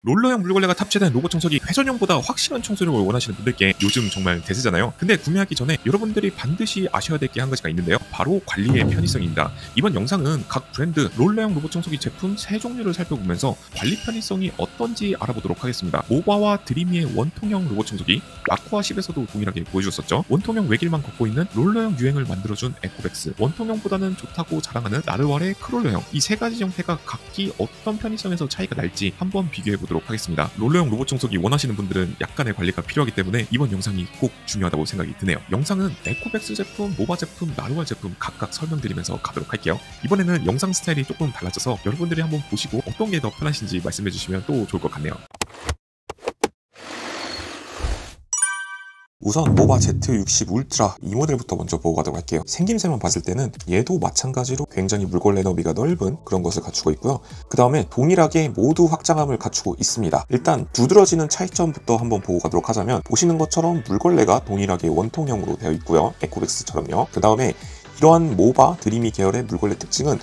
롤러형 물걸레가 탑재된 로봇 청소기 회전형보다 확실한 청소력을 원하시는 분들께 요즘 정말 대세잖아요. 근데 구매하기 전에 여러분들이 반드시 아셔야 될 게 한 가지가 있는데요. 바로 관리의 편의성입니다. 이번 영상은 각 브랜드 롤러형 로봇 청소기 제품 3종류를 살펴보면서 관리 편의성이 어떤지 알아보도록 하겠습니다. 모바와 드리미의 원통형 로봇 청소기, 아쿠아 10에서도 동일하게 보여주었었죠. 원통형 외길만 걷고 있는 롤러형 유행을 만들어준 에코백스, 원통형보다는 좋다고 자랑하는 나르왈의 크롤러형, 이 세 가지 형태가 각기 어떤 편의성에서 차이가 날지 한번 비교해보도록 하겠습니다. 롤러형 로봇 청소기 원하시는 분들은 약간의 관리가 필요하기 때문에 이번 영상이 꼭 중요하다고 생각이 드네요. 영상은 에코백스 제품, 모바 제품, 나르왈 제품 각각 설명드리면서 가도록 할게요. 이번에는 영상 스타일이 조금 달라져서 여러분들이 한번 보시고 어떤 게 더 편하신지 말씀해주시면 또 좋을 것 같네요. 우선 모바 Z60 울트라 이 모델부터 먼저 보고 가도록 할게요. 생김새만 봤을 때는 얘도 마찬가지로 굉장히 물걸레 너비가 넓은 그런 것을 갖추고 있고요. 그 다음에 동일하게 모두 확장함을 갖추고 있습니다. 일단 두드러지는 차이점부터 한번 보고 가도록 하자면, 보시는 것처럼 물걸레가 동일하게 원통형으로 되어 있고요. 에코백스처럼요. 그 다음에 이러한 모바 드리미 계열의 물걸레 특징은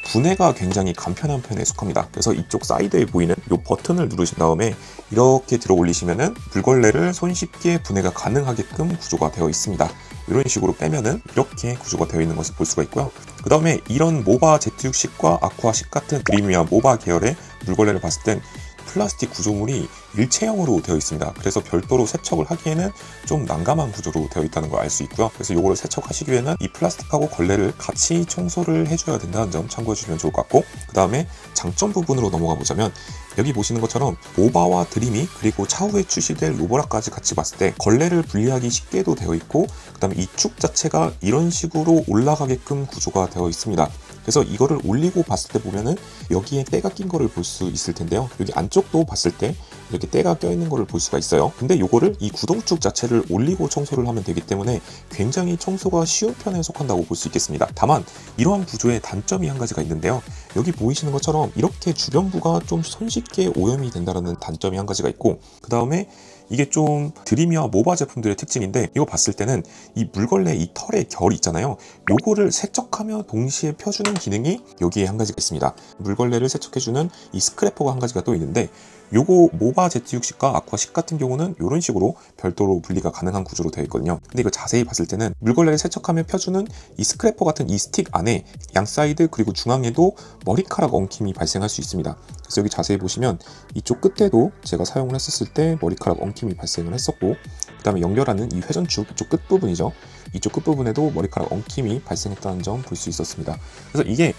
분해가 굉장히 간편한 편에 속합니다. 그래서 이쪽 사이드에 보이는 이 버튼을 누르신 다음에 이렇게 들어 올리시면은 물걸레를 손쉽게 분해가 가능하게끔 구조가 되어 있습니다. 이런 식으로 빼면은 이렇게 구조가 되어 있는 것을 볼 수가 있고요. 그 다음에 이런 모바 Z60과 아쿠아 10 같은 드리미와 모바 계열의 물걸레를 봤을 땐 플라스틱 구조물이 일체형으로 되어 있습니다. 그래서 별도로 세척을 하기에는 좀 난감한 구조로 되어 있다는 걸 알 수 있고요. 그래서 이거를 세척하시기 위해는 이 플라스틱하고 걸레를 같이 청소를 해줘야 된다는 점 참고해 주시면 좋을 것 같고, 그 다음에 장점 부분으로 넘어가 보자면, 여기 보시는 것처럼 모바와 드리미 그리고 차후에 출시될 로보라까지 같이 봤을 때 걸레를 분리하기 쉽게도 되어 있고, 그 다음에 이 축 자체가 이런 식으로 올라가게끔 구조가 되어 있습니다. 그래서 이거를 올리고 봤을 때 보면은 여기에 때가 낀 거를 볼 수 있을 텐데요. 여기 안쪽도 봤을 때 이렇게 때가 껴있는 거를 볼 수가 있어요. 근데 이거를 이 구동축 자체를 올리고 청소를 하면 되기 때문에 굉장히 청소가 쉬운 편에 속한다고 볼 수 있겠습니다. 다만 이러한 구조의 단점이 한 가지가 있는데요. 여기 보이시는 것처럼 이렇게 주변부가 좀 손쉽게 오염이 된다는 단점이 한 가지가 있고, 그 다음에 이게 좀 드리미와 모바 제품들의 특징인데, 이거 봤을 때는 이 물걸레 이 털의 결이 있잖아요. 요거를 세척하며 동시에 펴주는 기능이 여기에 한 가지가 있습니다. 물걸레를 세척해주는 이 스크래퍼가 한 가지가 또 있는데, 요거 모바 Z60과 아쿠아 10 같은 경우는 이런 식으로 별도로 분리가 가능한 구조로 되어 있거든요. 근데 이거 자세히 봤을 때는 물걸레를 세척하며 펴주는 이 스크래퍼 같은 이 스틱 안에 양 사이드 그리고 중앙에도 머리카락 엉킴이 발생할 수 있습니다. 그래서 여기 자세히 보시면 이쪽 끝에도 제가 사용을 했었을 때 머리카락 엉킴이 발생을 했었고, 그 다음에 연결하는 이 회전축 이쪽 끝부분이죠. 이쪽 끝부분에도 머리카락 엉킴이 발생했다는 점 볼 수 있었습니다. 그래서 이게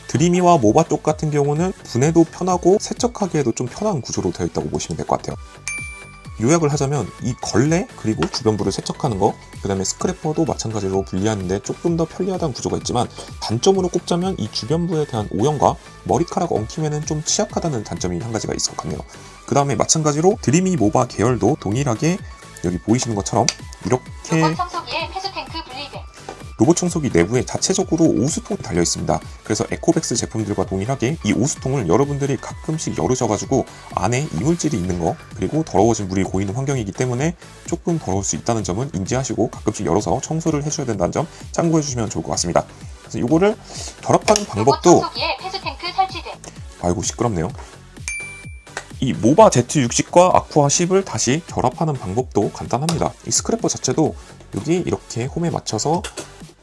드리미와 모바 쪽 같은 경우는 분해도 편하고 세척하기에도 좀 편한 구조로 되어 있다고 보시면 될 것 같아요. 요약을 하자면 이 걸레 그리고 주변부를 세척하는 거, 그 다음에 스크래퍼도 마찬가지로 분리하는데 조금 더 편리하다는 구조가 있지만, 단점으로 꼽자면 이 주변부에 대한 오염과 머리카락 엉킴에는 좀 취약하다는 단점이 한 가지가 있을 것 같네요. 그 다음에 마찬가지로 드리미 모바 계열도 동일하게 여기 보이시는 것처럼 이렇게 로봇 청소기의 폐수탱크 분리대, 로봇 청소기 내부에 자체적으로 오수통이 달려 있습니다. 그래서 에코백스 제품들과 동일하게 이 오수통을 여러분들이 가끔씩 열으셔가지고 안에 이물질이 있는 거, 그리고 더러워진 물이 고이는 환경이기 때문에 조금 더러울 수 있다는 점은 인지하시고 가끔씩 열어서 청소를 해줘야 된다는 점 참고해 주시면 좋을 것 같습니다. 그래서 이거를 결합하는 방법도, 로봇 청소기의 폐수탱크 설치대, 아이고 시끄럽네요. 이 모바 Z60과 아쿠아 10을 다시 결합하는 방법도 간단합니다. 이 스크래퍼 자체도 여기 이렇게 홈에 맞춰서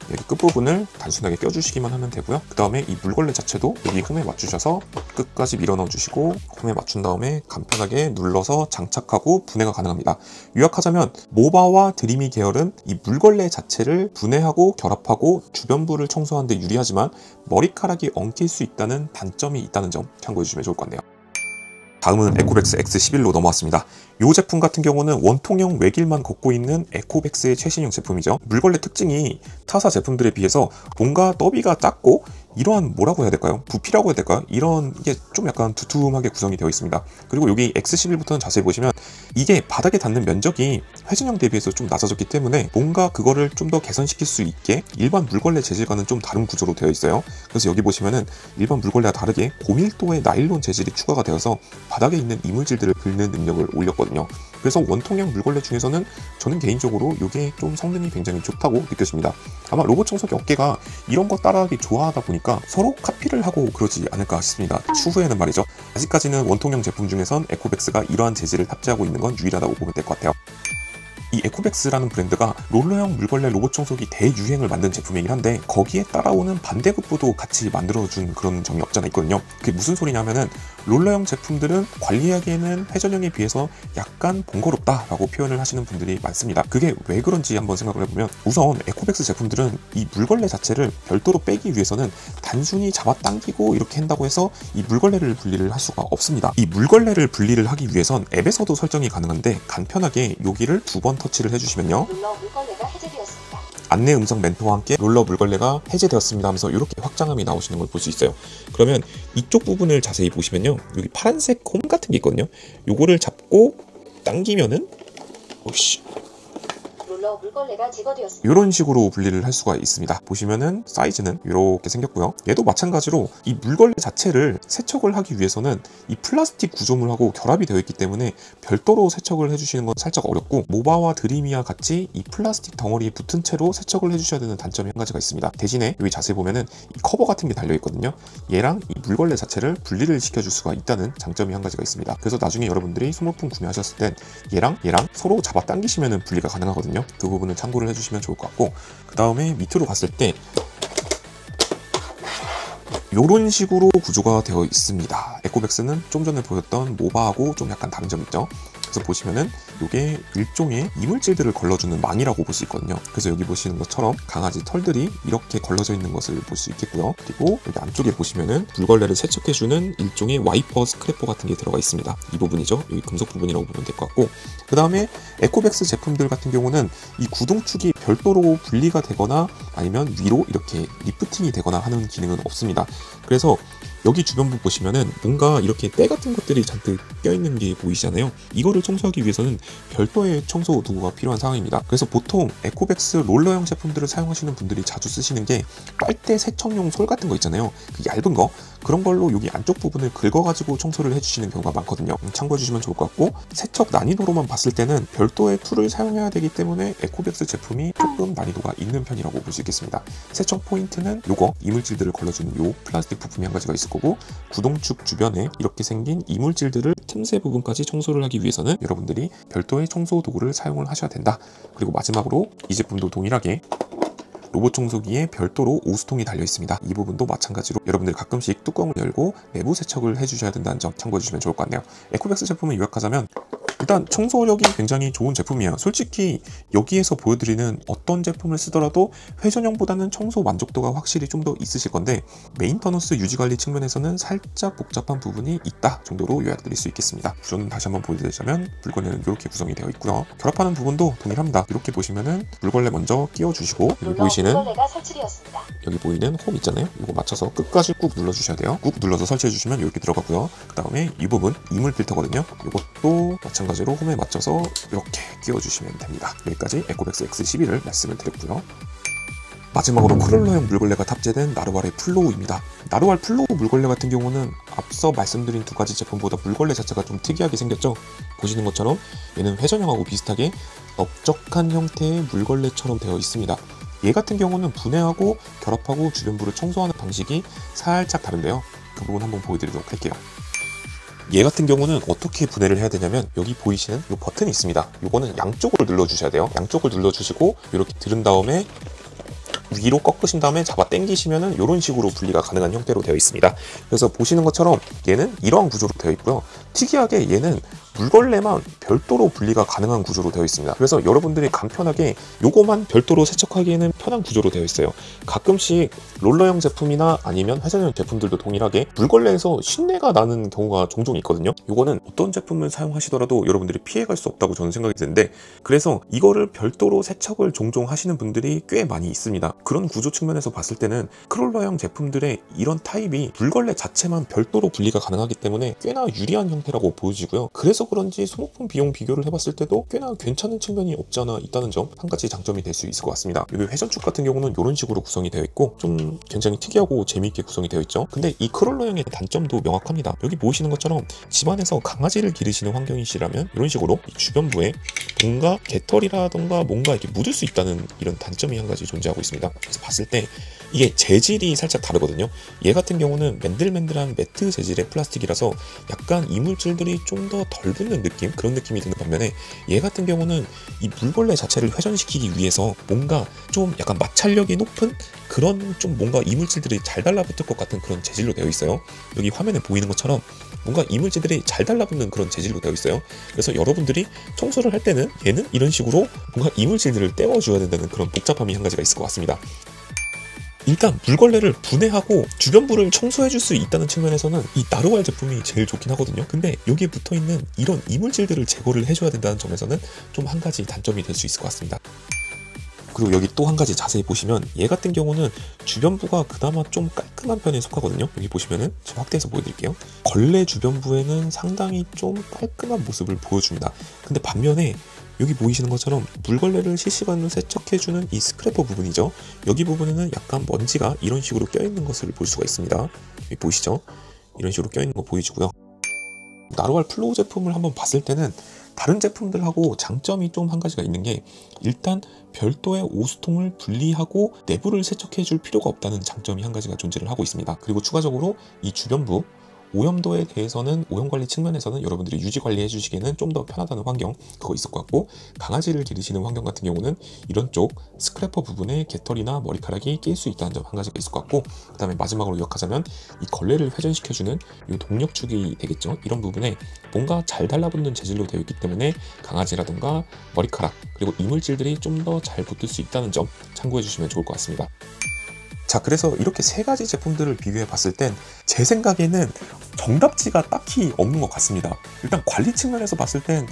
여기 끝부분을 단순하게 껴주시기만 하면 되고요. 그 다음에 이 물걸레 자체도 여기 홈에 맞추셔서 끝까지 밀어 넣어 주시고 홈에 맞춘 다음에 간편하게 눌러서 장착하고 분해가 가능합니다. 요약하자면 모바와 드리미 계열은 이 물걸레 자체를 분해하고 결합하고 주변부를 청소하는 데 유리하지만 머리카락이 엉킬 수 있다는 단점이 있다는 점 참고해 주시면 좋을 것 같네요. 다음은 에코백스 X11로 넘어왔습니다. 이 제품 같은 경우는 원통형 외길만 걷고 있는 에코백스의 최신형 제품이죠. 물걸레 특징이 타사 제품들에 비해서 뭔가 너비가 작고 이러한 뭐라고 해야 될까요? 부피라고 해야 될까요? 이런 게 좀 약간 두툼하게 구성이 되어 있습니다. 그리고 여기 X11부터는 자세히 보시면 이게 바닥에 닿는 면적이 회전형 대비해서 좀 낮아졌기 때문에 뭔가 그거를 좀 더 개선시킬 수 있게 일반 물걸레 재질과는 좀 다른 구조로 되어 있어요. 그래서 여기 보시면은 일반 물걸레와 다르게 고밀도의 나일론 재질이 추가가 되어서 바닥에 있는 이물질들을 긁는 능력을 올렸거든요. 그래서 원통형 물걸레 중에서는 저는 개인적으로 이게 좀 성능이 굉장히 좋다고 느껴집니다. 아마 로봇 청소기 업계가 이런 거 따라하기 좋아하다 보니까 서로 카피를 하고 그러지 않을까 싶습니다. 추후에는 말이죠. 아직까지는 원통형 제품 중에선 에코백스가 이러한 재질을 탑재하고 있는 건 유일하다고 보면 될 것 같아요. 이 에코백스라는 브랜드가 롤러형 물걸레 로봇 청소기 대유행을 만든 제품이긴 한데 거기에 따라오는 반대급부도 같이 만들어준 그런 점이 없잖아 있거든요. 그게 무슨 소리냐면은 롤러형 제품들은 관리하기에는 회전형에 비해서 약간 번거롭다라고 표현을 하시는 분들이 많습니다. 그게 왜 그런지 한번 생각을 해보면 우선 에코백스 제품들은 이 물걸레 자체를 별도로 빼기 위해서는 단순히 잡아당기고 이렇게 한다고 해서 이 물걸레를 분리를 할 수가 없습니다. 이 물걸레를 분리를 하기 위해선 앱에서도 설정이 가능한데 간편하게 여기를 2번 터치를 해주시면요. 롤러 물걸레가 해제되었습니다. 안내 음성 멘트와 함께 롤러 물걸레가 해제되었습니다 하면서 이렇게 확장함이 나오시는 걸 볼 수 있어요. 그러면 이쪽 부분을 자세히 보시면요. 여기 파란색 홈 같은 게 있거든요. 요거를 잡고 당기면은 오씨. 롤러 물걸레가 제거되었습니다. 이런 식으로 분리를 할 수가 있습니다. 보시면은 사이즈는 이렇게 생겼고요. 얘도 마찬가지로 이 물걸레 자체를 세척을 하기 위해서는 이 플라스틱 구조물하고 결합이 되어 있기 때문에 별도로 세척을 해주시는 건 살짝 어렵고 모바와 드리미와 같이 이 플라스틱 덩어리에 붙은 채로 세척을 해주셔야 되는 단점이 한 가지가 있습니다. 대신에 여기 자세히 보면은 이 커버 같은 게 달려 있거든요. 얘랑 이 물걸레 자체를 분리를 시켜줄 수가 있다는 장점이 한 가지가 있습니다. 그래서 나중에 여러분들이 소모품 구매하셨을 땐 얘랑 서로 잡아당기시면은 분리가 가능하거든요. 그 부분을 참고를 해주시면 좋을 것 같고, 그 다음에 밑으로 갔을 때 이런 식으로 구조가 되어 있습니다. 에코백스는 좀 전에 보였던 모바하고 좀 약간 다른 점이 있죠. 그래서 보시면은 이게 일종의 이물질들을 걸러주는 망이라고 볼 수 있거든요. 그래서 여기 보시는 것처럼 강아지 털들이 이렇게 걸러져 있는 것을 볼 수 있겠고요. 그리고 여기 안쪽에 보시면은 물걸레를 세척해주는 일종의 와이퍼 스크래퍼 같은 게 들어가 있습니다. 이 부분이죠. 여기 금속 부분이라고 보면 될 것 같고, 그 다음에 에코백스 제품들 같은 경우는 이 구동축이 별도로 분리가 되거나 아니면 위로 이렇게 리프팅이 되거나 하는 기능은 없습니다. 그래서 여기 주변부 보시면은 뭔가 이렇게 때 같은 것들이 잔뜩 껴있는 게 보이시잖아요. 이거를 청소하기 위해서는 별도의 청소 도구가 필요한 상황입니다. 그래서 보통 에코백스 롤러형 제품들을 사용하시는 분들이 자주 쓰시는 게 빨대 세척용 솔 같은 거 있잖아요. 그 얇은 거, 그런 걸로 여기 안쪽 부분을 긁어가지고 청소를 해주시는 경우가 많거든요. 참고해주시면 좋을 것 같고, 세척 난이도로만 봤을 때는 별도의 툴을 사용해야 되기 때문에 에코백스 제품이 조금 난이도가 있는 편이라고 볼 수 있겠습니다. 세척 포인트는 요거 이물질들을 걸러주는 요 플라스틱 부품이 한 가지가 있을 거고, 구동축 주변에 이렇게 생긴 이물질들을 틈새 부분까지 청소를 하기 위해서는 여러분들이 별도의 청소 도구를 사용을 하셔야 된다. 그리고 마지막으로 이 제품도 동일하게 로봇 청소기에 별도로 오수통이 달려 있습니다. 이 부분도 마찬가지로 여러분들이 가끔씩 뚜껑을 열고 내부 세척을 해주셔야 된다는 점 참고해 주시면 좋을 것 같네요. 에코백스 제품을 요약하자면 일단 청소력이 굉장히 좋은 제품이에요. 솔직히 여기에서 보여드리는 어떤 제품을 쓰더라도 회전형보다는 청소 만족도가 확실히 좀 더 있으실 건데, 메인터넌스 유지관리 측면에서는 살짝 복잡한 부분이 있다 정도로 요약드릴 수 있겠습니다. 구조는 다시 한번 보여드리자면 물걸레는 이렇게 구성이 되어 있고요. 결합하는 부분도 동일합니다. 이렇게 보시면은 물걸레 먼저 끼워주시고, 여기 보이시는 물걸레가 설치되었습니다. 여기 보이는 홈 있잖아요. 이거 맞춰서 끝까지 꾹 눌러주셔야 돼요. 꾹 눌러서 설치해주시면 이렇게 들어가고요. 그 다음에 이 부분 이물 필터거든요. 이것도 마찬가지로 홈에 맞춰서 이렇게 끼워주시면 됩니다. 여기까지 에코백스 X11을 말씀을 드렸고요. 마지막으로 크롤러형 물걸레가 탑재된 나르왈의 플로우입니다. 나르왈 플로우 물걸레 같은 경우는 앞서 말씀드린 두 가지 제품보다 물걸레 자체가 좀 특이하게 생겼죠. 보시는 것처럼 얘는 회전형하고 비슷하게 넓적한 형태의 물걸레처럼 되어 있습니다. 얘 같은 경우는 분해하고 결합하고 주변부를 청소하는 방식이 살짝 다른데요. 그 부분 한번 보여드리도록 할게요. 얘 같은 경우는 어떻게 분해를 해야 되냐면, 여기 보이시는 이 버튼이 있습니다. 이거는 양쪽을 눌러주셔야 돼요. 양쪽을 눌러주시고 이렇게 들은 다음에 위로 꺾으신 다음에 잡아 당기시면은 이런 식으로 분리가 가능한 형태로 되어 있습니다. 그래서 보시는 것처럼 얘는 이러한 구조로 되어 있고요. 특이하게 얘는 물걸레만 별도로 분리가 가능한 구조로 되어 있습니다. 그래서 여러분들이 간편하게 요거만 별도로 세척하기에는 편한 구조로 되어 있어요. 가끔씩 롤러형 제품이나 아니면 회전형 제품들도 동일하게 물걸레에서 신내가 나는 경우가 종종 있거든요. 요거는 어떤 제품을 사용하시더라도 여러분들이 피해갈 수 없다고 저는 생각이 드는데, 그래서 이거를 별도로 세척을 종종 하시는 분들이 꽤 많이 있습니다. 그런 구조 측면에서 봤을 때는 크롤러형 제품들의 이런 타입이 물걸레 자체만 별도로 분리가 가능하기 때문에 꽤나 유리한 형태라고 보여지고요. 그래서 그런지 소모품 비용 비교를 해봤을 때도 꽤나 괜찮은 측면이 없지 않아 있다는 점 한 가지 장점이 될 수 있을 것 같습니다. 여기 회전축 같은 경우는 이런 식으로 구성이 되어 있고 좀 굉장히 특이하고 재미있게 구성이 되어 있죠. 근데 이 크롤러형의 단점도 명확합니다. 여기 보이시는 것처럼 집안에서 강아지를 기르시는 환경이시라면 이런 식으로 이 주변부에 뭔가 개털이라던가 뭔가 이렇게 묻을 수 있다는 이런 단점이 한 가지 존재하고 있습니다. 그래서 봤을 때 이게 재질이 살짝 다르거든요. 얘 같은 경우는 맨들맨들한 매트 재질의 플라스틱이라서 약간 이물질들이 좀 더 덜 붙는 느낌? 그런 느낌이 드는 반면에 얘 같은 경우는 이 물걸레 자체를 회전시키기 위해서 뭔가 좀 약간 마찰력이 높은 그런 좀 뭔가 이물질들이 잘 달라붙을 것 같은 그런 재질로 되어 있어요. 여기 화면에 보이는 것처럼 뭔가 이물질들이 잘 달라붙는 그런 재질로 되어 있어요. 그래서 여러분들이 청소를 할 때는 얘는 이런 식으로 뭔가 이물질들을 떼어줘야 된다는 그런 복잡함이 한 가지가 있을 것 같습니다. 일단 물걸레를 분해하고 주변부를 청소해줄 수 있다는 측면에서는 이 나루왈 제품이 제일 좋긴 하거든요. 근데 여기에 붙어있는 이런 이물질들을 제거를 해줘야 된다는 점에서는 좀 한 가지 단점이 될 수 있을 것 같습니다. 그리고 여기 또 한 가지 자세히 보시면 얘 같은 경우는 주변부가 그나마 좀 깔끔한 편에 속하거든요. 여기 보시면은 제가 확대해서 보여드릴게요. 걸레 주변부에는 상당히 좀 깔끔한 모습을 보여줍니다. 근데 반면에 여기 보이시는 것처럼 물걸레를 실시간으로 세척해주는 이 스크래퍼 부분이죠. 여기 부분에는 약간 먼지가 이런 식으로 껴있는 것을 볼 수가 있습니다. 여기 보이시죠? 이런 식으로 껴있는 거 보이시고요. 나루왈 플로우 제품을 한번 봤을 때는 다른 제품들하고 장점이 좀 한 가지가 있는 게 일단 별도의 오수통을 분리하고 내부를 세척해 줄 필요가 없다는 장점이 한 가지가 존재를 하고 있습니다. 그리고 추가적으로 이 주변부 오염도에 대해서는 오염관리 측면에서는 여러분들이 유지관리해 주시기에는 좀 더 편하다는 환경 그거 있을 것 같고, 강아지를 기르시는 환경 같은 경우는 이런 쪽 스크래퍼 부분에 개털이나 머리카락이 낄 수 있다는 점 한 가지가 있을 것 같고, 그 다음에 마지막으로 요약하자면 이 걸레를 회전시켜주는 이 동력축이 되겠죠. 이런 부분에 뭔가 잘 달라붙는 재질로 되어 있기 때문에 강아지라든가 머리카락 그리고 이물질들이 좀 더 잘 붙을 수 있다는 점 참고해 주시면 좋을 것 같습니다. 자, 그래서 이렇게 세 가지 제품들을 비교해 봤을 땐 제 생각에는 정답지가 딱히 없는 것 같습니다. 일단 관리 측면에서 봤을 땐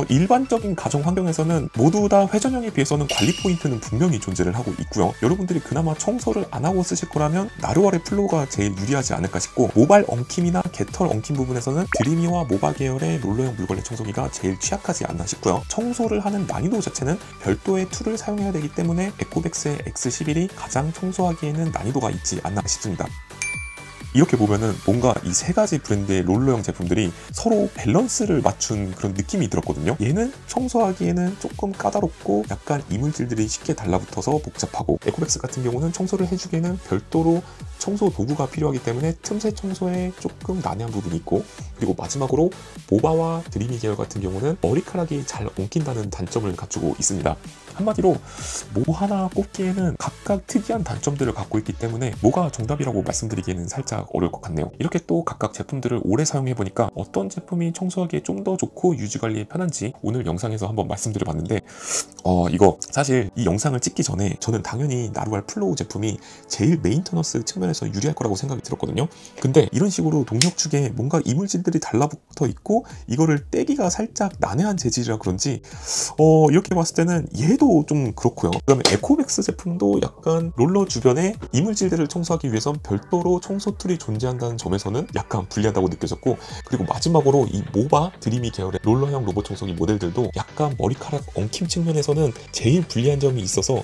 일반적인 가정 환경에서는 모두 다 회전형에 비해서는 관리 포인트는 분명히 존재를 하고 있고요. 여러분들이 그나마 청소를 안 하고 쓰실 거라면 나루왈의 플로우가 제일 유리하지 않을까 싶고, 모발 엉킴이나 개털 엉킴 부분에서는 드리미와 모바 계열의 롤러형 물걸레 청소기가 제일 취약하지 않나 싶고요. 청소를 하는 난이도 자체는 별도의 툴을 사용해야 되기 때문에 에코백스의 X11이 가장 청소하기에는 난이도가 있지 않나 싶습니다. 이렇게 보면은 뭔가 이 세 가지 브랜드의 롤러형 제품들이 서로 밸런스를 맞춘 그런 느낌이 들었거든요. 얘는 청소하기에는 조금 까다롭고 약간 이물질들이 쉽게 달라붙어서 복잡하고, 에코백스 같은 경우는 청소를 해주기에는 별도로 청소 도구가 필요하기 때문에 틈새 청소에 조금 난해한 부분이 있고, 그리고 마지막으로 모바와 드리미 계열 같은 경우는 머리카락이 잘 엉킨다는 단점을 갖추고 있습니다. 한마디로 뭐 하나 꼽기에는 각각 특이한 단점들을 갖고 있기 때문에 뭐가 정답이라고 말씀드리기에는 살짝 어려울 것 같네요. 이렇게 또 각각 제품들을 오래 사용해보니까 어떤 제품이 청소하기에 좀 더 좋고 유지관리에 편한지 오늘 영상에서 한번 말씀드려봤는데, 이거 사실 이 영상을 찍기 전에 저는 당연히 나루왈 플로우 제품이 제일 메인터너스 측면에서 유리할 거라고 생각이 들었거든요. 근데 이런 식으로 동력축에 뭔가 이물질들이 달라붙어 있고 이거를 떼기가 살짝 난해한 재질이라 그런지 이렇게 봤을 때는 얘도 좀 그렇고요. 그다음에 에코백스 제품도 약간 롤러 주변에 이물질들을 청소하기 위해선 별도로 청소 툴이 존재한다는 점에서는 약간 불리하다고 느껴졌고, 그리고 마지막으로 이 모바 드리미 계열의 롤러형 로봇 청소기 모델들도 약간 머리카락 엉킴 측면에서는 제일 불리한 점이 있어서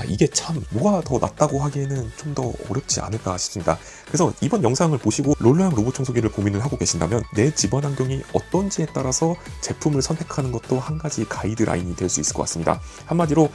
이게 참 뭐가 더 낫다고 하기에는 좀 더 어렵지 않을까 싶습니다. 그래서 이번 영상을 보시고 롤러형 로봇 청소기를 고민을 하고 계신다면 내 집안 환경이 어떤지에 따라서 제품을 선택하는 것도 한 가지 가이드라인이 될 수 있을 것 같습니다. 한마디로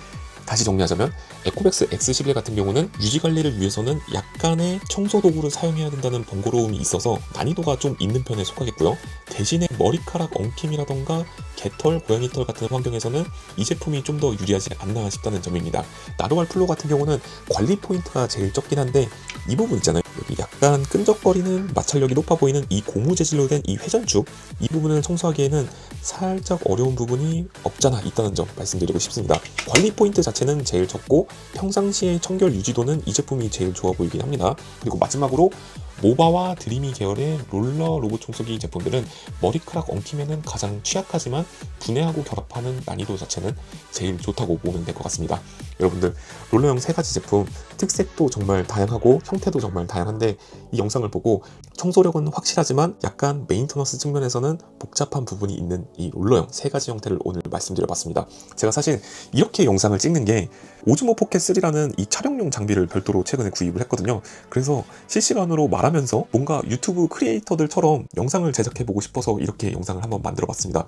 다시 정리하자면 에코백스 X11 같은 경우는 유지관리를 위해서는 약간의 청소 도구를 사용해야 된다는 번거로움이 있어서 난이도가 좀 있는 편에 속하겠고요. 대신에 머리카락 엉킴이라던가 개털, 고양이털 같은 환경에서는 이 제품이 좀 더 유리하지 않나 싶다는 점입니다. 나루왈 플로우 같은 경우는 관리 포인트가 제일 적긴 한데 이 부분 있잖아요. 여기 약간 끈적거리는 마찰력이 높아 보이는 이 고무 재질로 된 이 회전축, 이 부분을 청소하기에는 살짝 어려운 부분이 없잖아 있다는 점 말씀드리고 싶습니다. 관리 포인트 자체는 제일 적고 평상시의 청결 유지도는 이 제품이 제일 좋아 보이긴 합니다. 그리고 마지막으로 모바와 드리미 계열의 롤러 로봇 청소기 제품들은 머리카락 엉킴에는 가장 취약하지만 분해하고 결합하는 난이도 자체는 제일 좋다고 보면 될 것 같습니다. 여러분들 롤러형 3가지 제품 특색도 정말 다양하고 형태도 정말 다양한데 이 영상을 보고 청소력은 확실하지만 약간 메인터넌스 측면에서는 복잡한 부분이 있는 이 롤러형 3가지 형태를 오늘 말씀드려봤습니다. 제가 사실 이렇게 영상을 찍는 게 오즈모 포켓 3라는 이 촬영용 장비를 별도로 최근에 구입을 했거든요. 그래서 실시간으로 말하면서 뭔가 유튜브 크리에이터들처럼 영상을 제작해보고 싶어서 이렇게 영상을 한번 만들어봤습니다.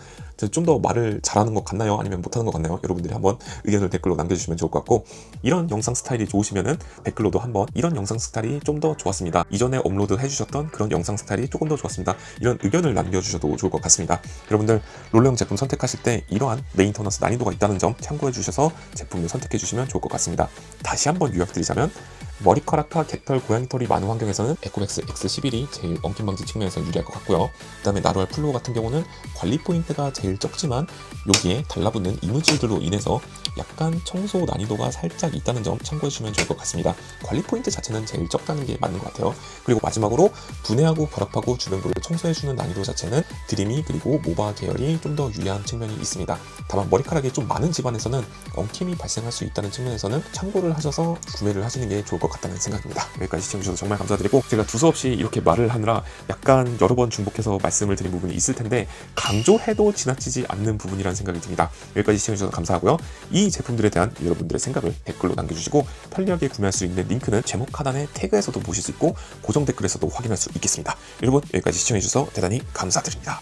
좀 더 말을 잘하는 것 같나요? 아니면 못하는 것 같나요? 여러분들이 한번 의견을 댓글로 남겨주시면 좋을 것 같고, 이런 영상 스타일이 좋으시면은 댓글로도 한번 이런 영상 스타일이 좀 더 좋았습니다, 이전에 업로드 해주셨던 그런 영상 스타일이 조금 더 좋았습니다, 이런 의견을 남겨주셔도 좋을 것 같습니다. 여러분들 롤러형 제품 선택하실 때 이러한 메인터넌스 난이도가 있다는 점 참고해 주셔서 제품을 선택해 주시면 좋을 것 같습니다. 다시 한번 요약드리자면, 머리카락과 깃털, 고양이털이 많은 환경에서는 에코맥스 X11이 제일 엉킴 방지 측면에서 유리할 것 같고요. 그 다음에 나루알 플로우 같은 경우는 관리 포인트가 제일 적지만 여기에 달라붙는 이물질들로 인해서 약간 청소 난이도가 살짝 있다는 점 참고해주시면 좋을 것 같습니다. 관리 포인트 자체는 제일 적다는 게 맞는 것 같아요. 그리고 마지막으로 분해하고 결합하고 주변부를 청소해주는 난이도 자체는 드림이 그리고 모바 계열이 좀 더 유리한 측면이 있습니다. 다만 머리카락이 좀 많은 집안에서는 엉킴이 발생할 수 있다는 측면에서는 참고를 하셔서 구매를 하시는 게 좋을 것 같다는 생각입니다. 여기까지 시청해주셔서 정말 감사드리고, 제가 두서없이 이렇게 말을 하느라 약간 여러 번 중복해서 말씀을 드린 부분이 있을 텐데 강조해도 지나치지 않는 부분이라는 생각이 듭니다. 여기까지 시청해주셔서 감사하고요. 이 제품들에 대한 여러분들의 생각을 댓글로 남겨주시고, 편리하게 구매할 수 있는 링크는 제목 하단의 태그에서도 보실 수 있고 고정 댓글에서도 확인할 수 있겠습니다. 여러분, 여기까지 시청해주셔서 대단히 감사드립니다.